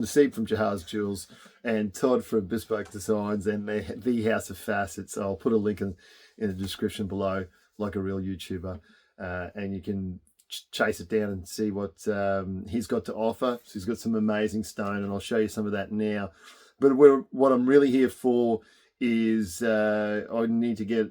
Nasib from Jahaz Jewels and Todd from Bespoke Designs and the House of Facets. I'll put a link in the description below, like a real YouTuber, and you can chase it down and see what he's got to offer. So he's got some amazing stone, and I'll show you some of that now. But what I'm really here for is I need to get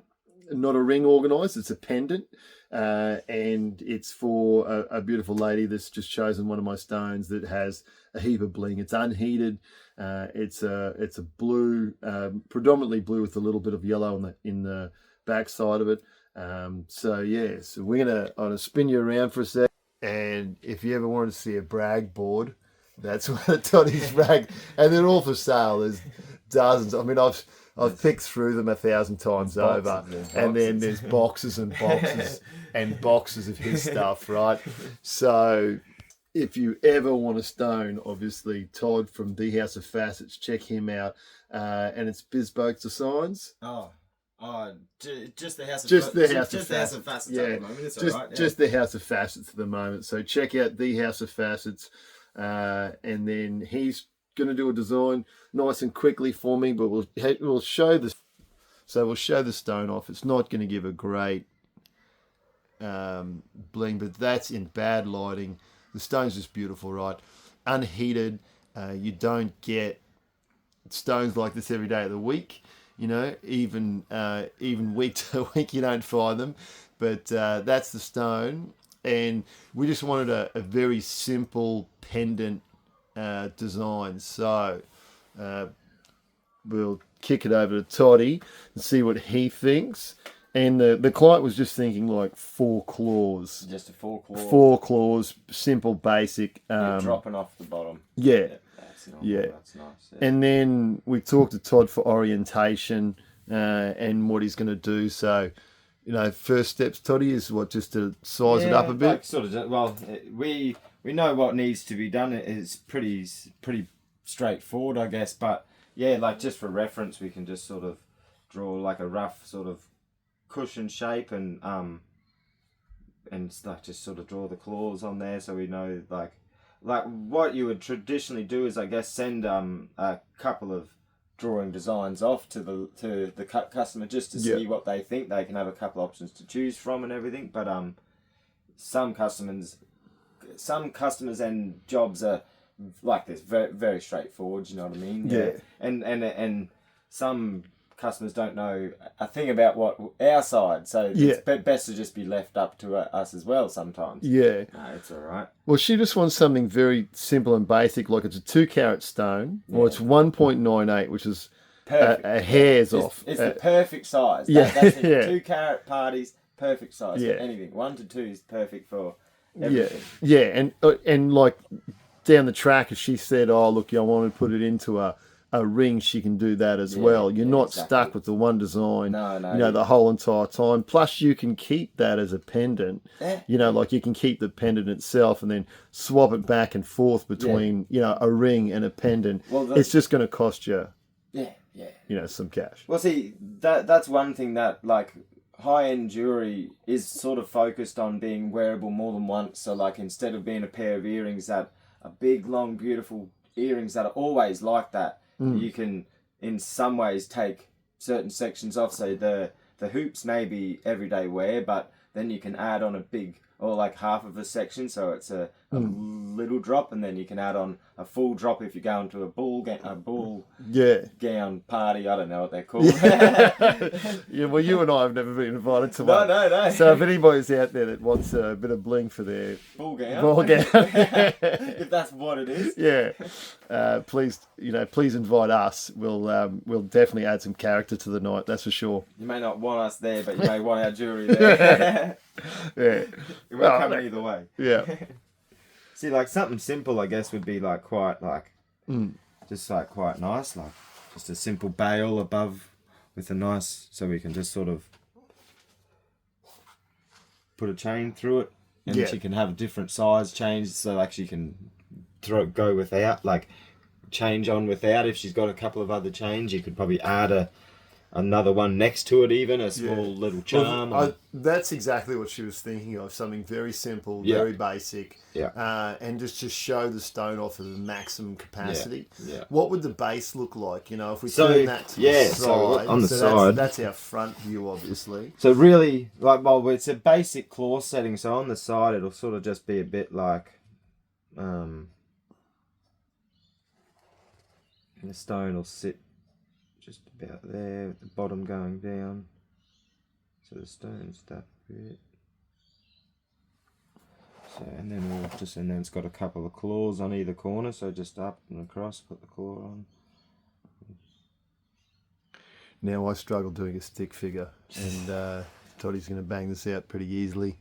not a ring organised, it's a pendant. And it's for a beautiful lady that's just chosen one of my stones that has a heap of bling. It's unheated. It's a blue, predominantly blue with a little bit of yellow in the back side of it. So we're gonna spin you around for a sec. And if you ever wanted to see a brag board, that's what Toddy's brag, and they're all for sale. There's dozens. I mean, I've picked through them 1,000 times over, and then there's boxes and boxes and boxes of his stuff, right? So if you ever want a stone, obviously Todd from the House of Facets, check him out, and it's Bespoke Designs. Just the House of Facets yeah, at the moment. It's just the House of Facets at the moment. So check out the House of Facets, and then he's going to do a design nice and quickly for me, but we'll show this. So we'll show the stone off. It's not going to give a great bling, but that's in bad lighting. The stone's just beautiful, right? Unheated. You don't get stones like this every day of the week. You know, even week to week, you don't find them. But that's the stone, and we just wanted a very simple pendant design. So we'll kick it over to Toddy and see what he thinks. And the client was just thinking like 4 claws. Just a 4 claw. 4 claws, simple, basic. Dropping off the bottom. Yeah. That's nice. Yeah. And then we talked to Todd for orientation and what he's going to do. So, you know, first steps, Toddy, is what, just to size it up a bit? Like sort of. Well, we know what needs to be done. It's pretty straightforward, I guess. But yeah, like just for reference, we can just sort of draw like a rough sort of cushion shape and like just sort of draw the claws on there, so we know like what you would traditionally do is, I guess, send a couple of drawing designs off to the customer just to see what they think. They can have a couple options to choose from and everything, but some customers and jobs are like this, very, very straightforward, you know what I mean? Yeah. And some customers don't know a thing about what our side, so it's best to just be left up to us as well sometimes. Yeah. No, it's all right. Well, she just wants something very simple and basic, like it's a 2-carat stone, or it's 1.98, which is a hair's off. It's the perfect size. Yeah. That's it. 2-carat parties, perfect size Yeah. for anything. 1 to 2 is perfect for everything. Yeah, and like down the track, as she said, oh look, I want to put it into a ring, she can do that as well. You're not stuck with the one design, No, the whole entire time. Plus, you can keep that as a pendant. Yeah. You know, like you can keep the pendant itself and then swap it back and forth between, a ring and a pendant. Well, it's just going to cost you, yeah, some cash. Well, see, that's one thing that, like, high-end jewelry is sort of focused on being wearable more than once. So, like, instead of being a pair of earrings that are big, long, beautiful earrings that are always like that, you can, in some ways, take certain sections off. So the hoops may be everyday wear, but then you can add on a big, or like half of a section, so it's a little drop, and then you can add on a full drop if you're going to a ball gown party. I don't know what they're called. Yeah, well, you and I have never been invited to one. No. So if anybody's out there that wants a bit of bling for their ball gown, if that's what it is, please invite us. We'll definitely add some character to the night. That's for sure. You may not want us there, but you may want our jewelry there. Yeah, we're coming either way. Yeah. See, like something simple, I guess, would be like quite like just like quite nice, like just a simple bail above with a nice, so we can just sort of put a chain through it, and she can have a different size chains, so like she can go without, like change on without. If she's got a couple of other chains, you could probably add another one next to it, even a small little charm. That's exactly what she was thinking of. Something very simple, Yeah. very basic, Yeah. and just show the stone off at the maximum capacity. Yeah. What would the base look like? You know, if we So, turn that to the side. so on the So side. that's our front view, obviously. So really, like, well, it's a basic claw setting. So on the side, it'll sort of just be a bit like, the stone will sit just about there, with the bottom going down. So the stone's that bit. So, and then and then it's got a couple of claws on either corner. So just up and across, put the claw on. Now I struggle doing a stick figure, and Toddy's going to bang this out pretty easily.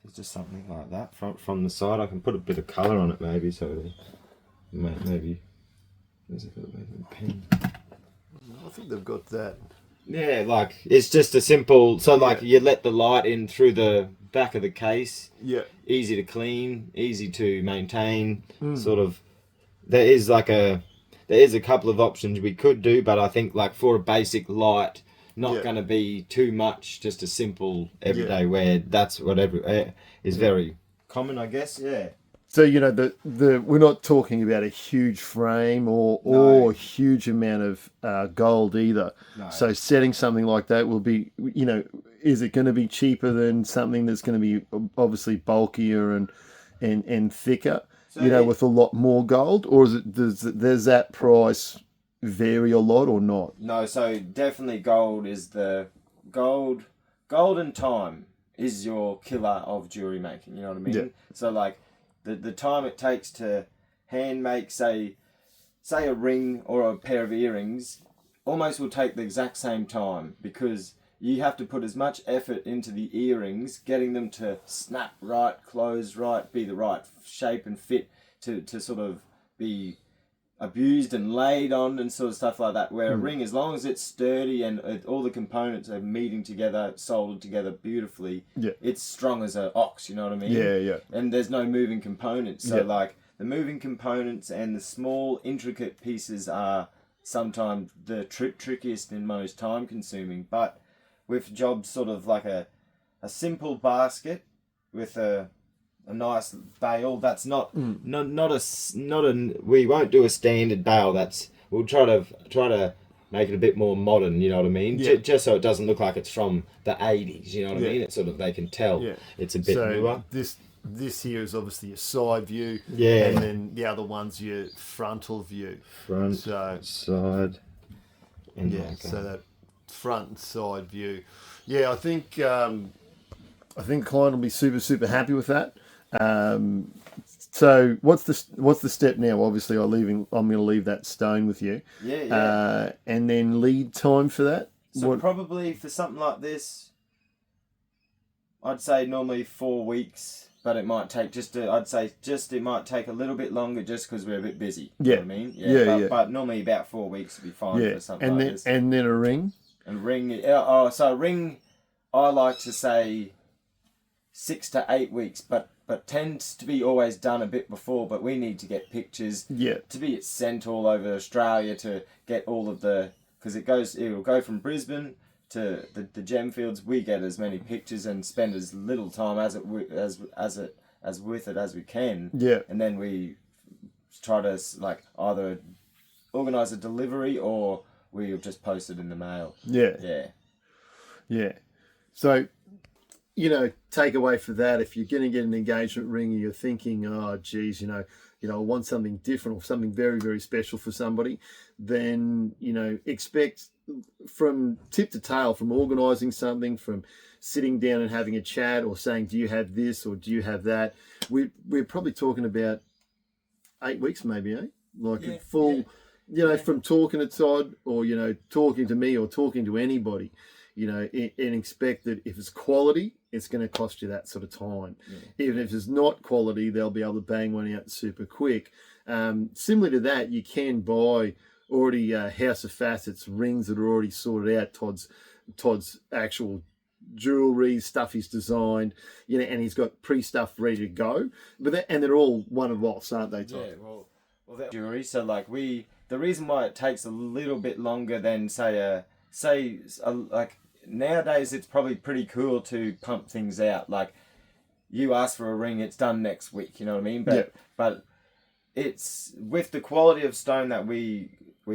It's just something like that from the side. I can put a bit of colour on it, maybe. So maybe there's a bit of a pen. I think they've got that. Yeah, like it's just a simple. So like you let the light in through the back of the case. Yeah. Easy to clean, easy to maintain. Sort of. There is a couple of options we could do, but I think like for a basic light, not going to be too much. Just a simple everyday wear. That's what is very common, I guess. Yeah. So you know the we're not talking about a huge frame or a huge amount of gold either. No. So setting something like that will be, you know, is it going to be cheaper than something that's going to be obviously bulkier and thicker, So you know, with a lot more gold, or is it does that price vary a lot or not? No, so definitely gold is the gold and time is your killer of jewelry making. You know what I mean? Yeah. So like. The time it takes to hand make, say a ring or a pair of earrings, almost will take the exact same time, because you have to put as much effort into the earrings, getting them to snap right, close right, be the right shape and fit to sort of be abused and laid on and sort of stuff like that. Where a ring, as long as it's sturdy and all the components are meeting together, soldered together beautifully, it's strong as an ox, you know what I mean? Yeah. And there's no moving components. So Yeah. like the moving components and the small intricate pieces are sometimes the trickiest and most time consuming. But with jobs sort of like a simple basket with a nice bail, that's not a we won't do a standard bail. We'll try to make it a bit more modern, you know what I mean? Yeah. Just so it doesn't look like it's from the 80s, you know what I mean? It's sort of, they can tell it's a bit newer. This here is obviously your side view, and then the other one's your frontal view. Front, So side, and so that front and side view. Yeah, I think the client will be super happy with that. So what's the step now? Obviously, I'm going to leave that stone with you. Yeah. And then lead time for that. So probably for something like this, I'd say normally 4 weeks, but it might take it might take a little bit longer just because we're a bit busy. You know what I mean? But normally about 4 weeks would be fine for something like this. And then a ring. And ring, so a ring, I like to say 6 to 8 weeks, but tends to be always done a bit before. But we need to get pictures to be sent all over Australia to get all of the, because it will go from Brisbane to the gem fields. We get as many pictures and spend as little time with it as we can. Yeah. And then we try to like either organise a delivery or we'll just post it in the mail. Yeah. So, you know, take away for that, if you're going to get an engagement ring and you're thinking, oh, geez, you know, I want something different or something very, very special for somebody, then, you know, expect from tip to tail, from organising something, from sitting down and having a chat or saying, do you have this or do you have that? We're probably talking about 8 weeks maybe, Like a full, you know, from talking to Todd or, you know, talking to me or talking to anybody, you know, and expect that if it's quality, it's going to cost you that sort of time. Even if it's not quality, they'll be able to bang one out super quick. Similar to that, you can buy already House of Facets rings that are already sorted out. Todd's actual jewelry stuff he's designed, you know, and he's got pre-stuff ready to go. And they're all one-of-offs, aren't they, Todd? Yeah, well, that jewelry. So like we the reason why it takes a little bit longer than like nowadays it's probably pretty cool to pump things out. Like you ask for a ring, it's done next week. You know what I mean? But it's with the quality of stone that we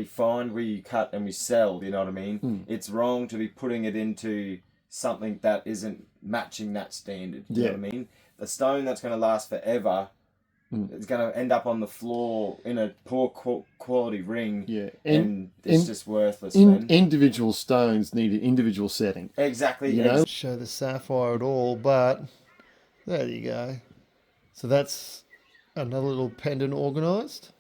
find, we cut and we sell. You know what I mean? It's wrong to be putting it into something that isn't matching that standard. You know what I mean? The stone that's going to last forever. It's going to end up on the floor in a poor quality ring. Yeah, and it's just worthless. Individual stones need an individual setting. Exactly. You know? Show the sapphire at all, but there you go. So that's another little pendant organised.